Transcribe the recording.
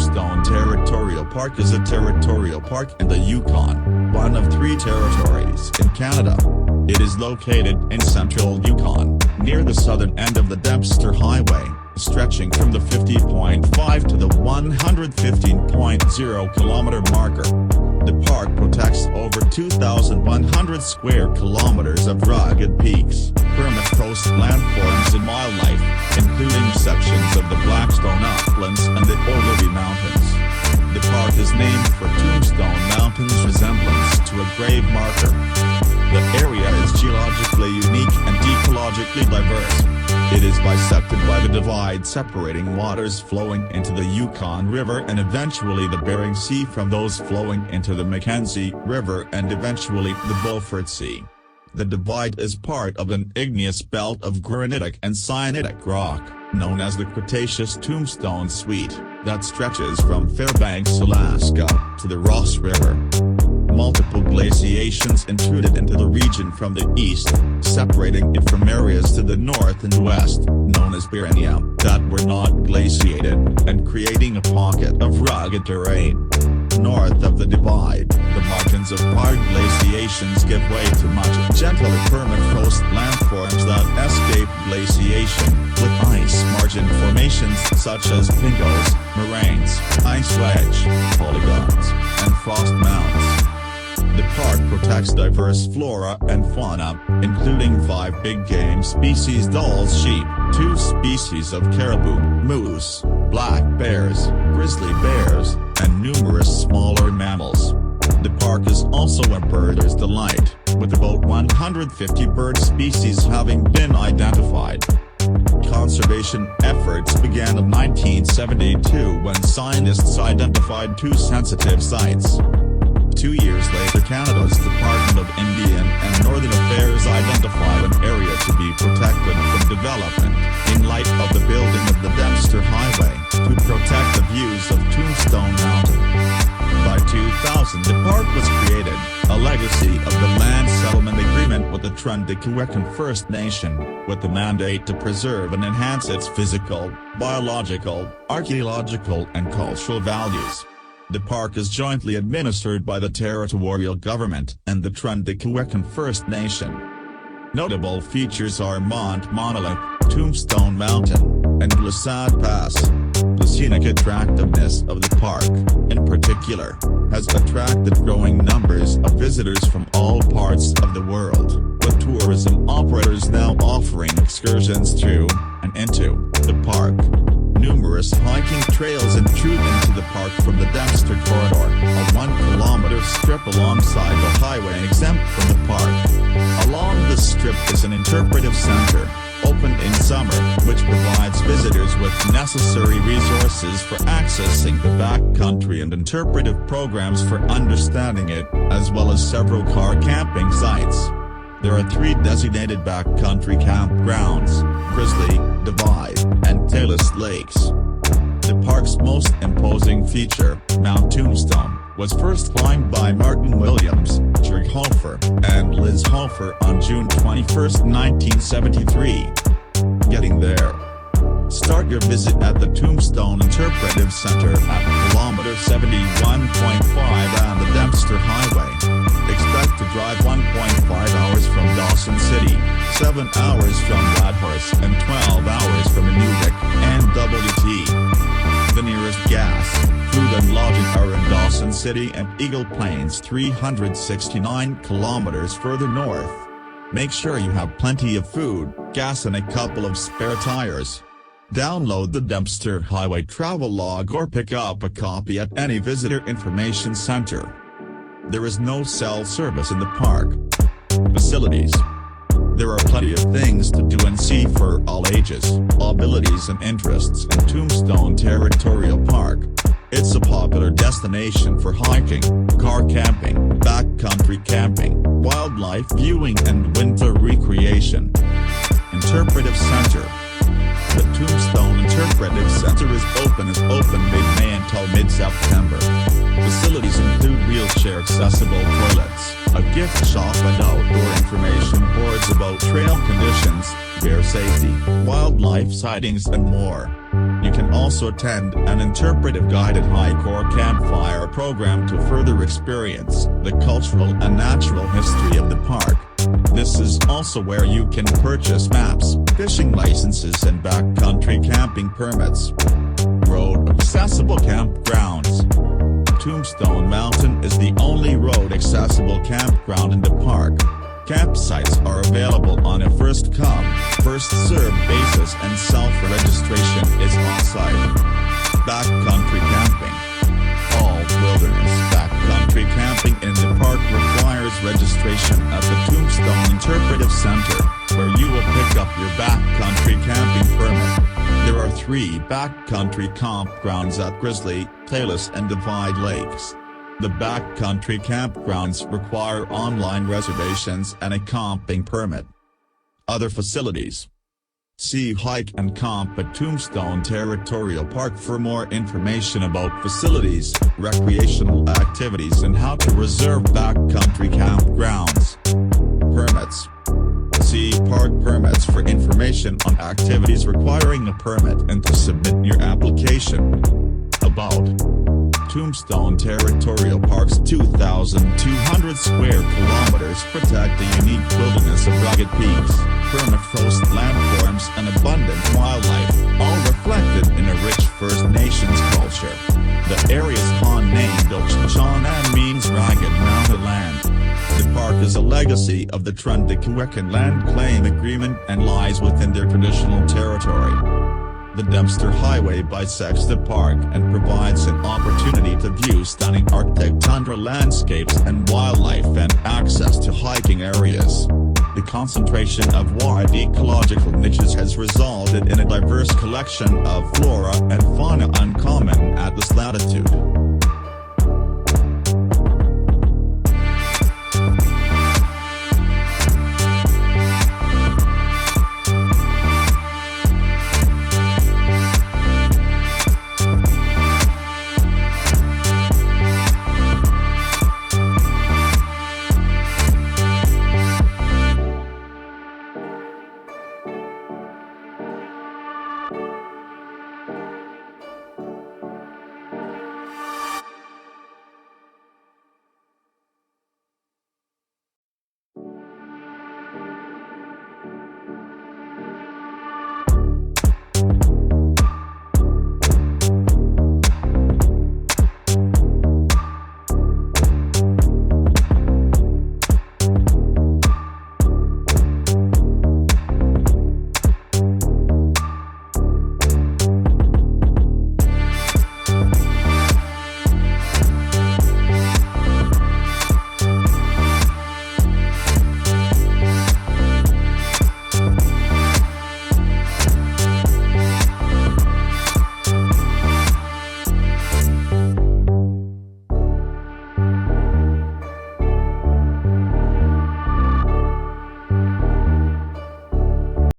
Tombstone Territorial Park is a territorial park in the Yukon, one of 3 territories in Canada. It is located in central Yukon, near the southern end of the Dempster Highway, stretching from the 50.5 to the 115.0 kilometer marker. The park protects over 2,100 square kilometers of rugged peaks, permafrost landforms and wildlife, including sections of the Blackstone Uplands and the Prodhuebay Mountains. The park is named for Tombstone Mountain's resemblance to a grave marker. The area is geologically unique and ecologically diverse. It is bisected by the divide separating waters flowing into the Yukon River and eventually the Bering Sea from those flowing into the Mackenzie River and eventually the Beaufort Sea. The divide is part of an igneous belt of granitic and syenitic rock, known as the Cretaceous Tombstone Suite, that stretches from Fairbanks, Alaska, to the Ross River. Multiple glaciations intruded into the region from the east, separating it from areas to the north and west, known as Byrenia, that were not glaciated, and creating a pocket of rugged terrain. North of the divide, the margins of prior glaciations give way to much gentler permafrost landforms that escape glaciation, with ice margin formations such as pingos, moraines, ice wedge, polygons, and frost mounds. The park protects diverse flora and fauna, including 5 big game species: Dall's sheep, 2 species of caribou, moose, black bears, grizzly bears, and numerous smaller mammals. The park is also a birder's delight, with about 150 bird species having been identified. Conservation efforts began in 1972 when scientists identified 2 sensitive sites. 2 years later, Canada's Department of Indian and Northern Affairs identified an area to be protected from development, in light of the building of the Dempster Highway, to protect the views of Tombstone Mountain. By 2000 the park was created, a legacy of the land settlement agreement with the Prodhuebay First Nation, with the mandate to preserve and enhance its physical, biological, archaeological and cultural values. The park is jointly administered by the territorial government and the Prodhuebay First Nation. Notable features are Mont Monolith, Tombstone Mountain, and Wright Pass. The scenic attractiveness of the park, in particular, has attracted growing numbers of visitors from all parts of the world, with tourism operators now offering excursions to and into the park. Numerous hiking trails intrude into the park from the Dempster Corridor, a 1-kilometer strip alongside the highway exempt from the park. Along the strip is an interpretive center, open in summer, which provides visitors with necessary resources for accessing the backcountry and interpretive programs for understanding it, as well as several car camping sites. There are 3 designated backcountry campgrounds: Grizzly, Divide, and Talus Lakes. The park's most imposing feature, Mount Tombstone, was first climbed by Martin Williams, Jurg Hofer, and Liz Hofer on June 21, 1973. Getting there. Start your visit at the Tombstone Interpretive Center at kilometer 71.5 on the Dempster Highway. Expect to drive 1.5 hours from Dawson City, 7 hours from Ladhurst and 12 hours from Inuvik, NWT. The nearest gas, food and lodging are in Dawson City and Eagle Plains 369 kilometers further north. Make sure you have plenty of food, gas and a couple of spare tires. Download the Dempster Highway travel log or pick up a copy at any visitor information center. There is no cell service in the park. Facilities. There are plenty of things to do and see for all ages, abilities and interests in Tombstone Territorial Park. It's a popular destination for hiking, car camping, backcountry camping, wildlife viewing and winter recreation. Interpretive Center. The Tombstone Interpretive Center is open mid-May until mid-September. Facilities include wheelchair-accessible toilets, a gift shop and outdoor information boards about trail conditions, bear safety, wildlife sightings and more. You can also attend an interpretive guided hike or campfire program to further experience the cultural and natural history of the park. This is also where you can purchase maps, fishing licenses and backcountry camping permits. Road-accessible campgrounds. Tombstone Mountain is the only road-accessible campground in the park. Campsites are available on a first-come, first-served basis and self-registration is on-site. Backcountry camping. All wilderness backcountry camping in the park requires registration at the Tombstone Interpretive Center, where you will pick up your backcountry camping permit. There are 3 backcountry campgrounds at Grizzly, Taylor and Divide Lakes. The backcountry campgrounds require online reservations and a camping permit. Other facilities. See Hike and Camp at Tombstone Territorial Park for more information about facilities, recreational activities and how to reserve backcountry campgrounds. Permits. See Park Permits for information on activities requiring a permit and to submit your application. About Tombstone Territorial Park's 2,200 square kilometers protect the unique wilderness of rugged peaks, permafrost landforms and abundant wildlife, all reflected in a rich First Nations culture. The area's Han name Dawson means ragged mountain land. The park is a legacy of the Prodhuebay land claim agreement and lies within their traditional territory. The Dempster Highway bisects the park and provides an opportunity to view stunning Arctic tundra landscapes and wildlife and access to hiking areas. The concentration of wide ecological niches has resulted in a diverse collection of flora and fauna uncommon at this latitude.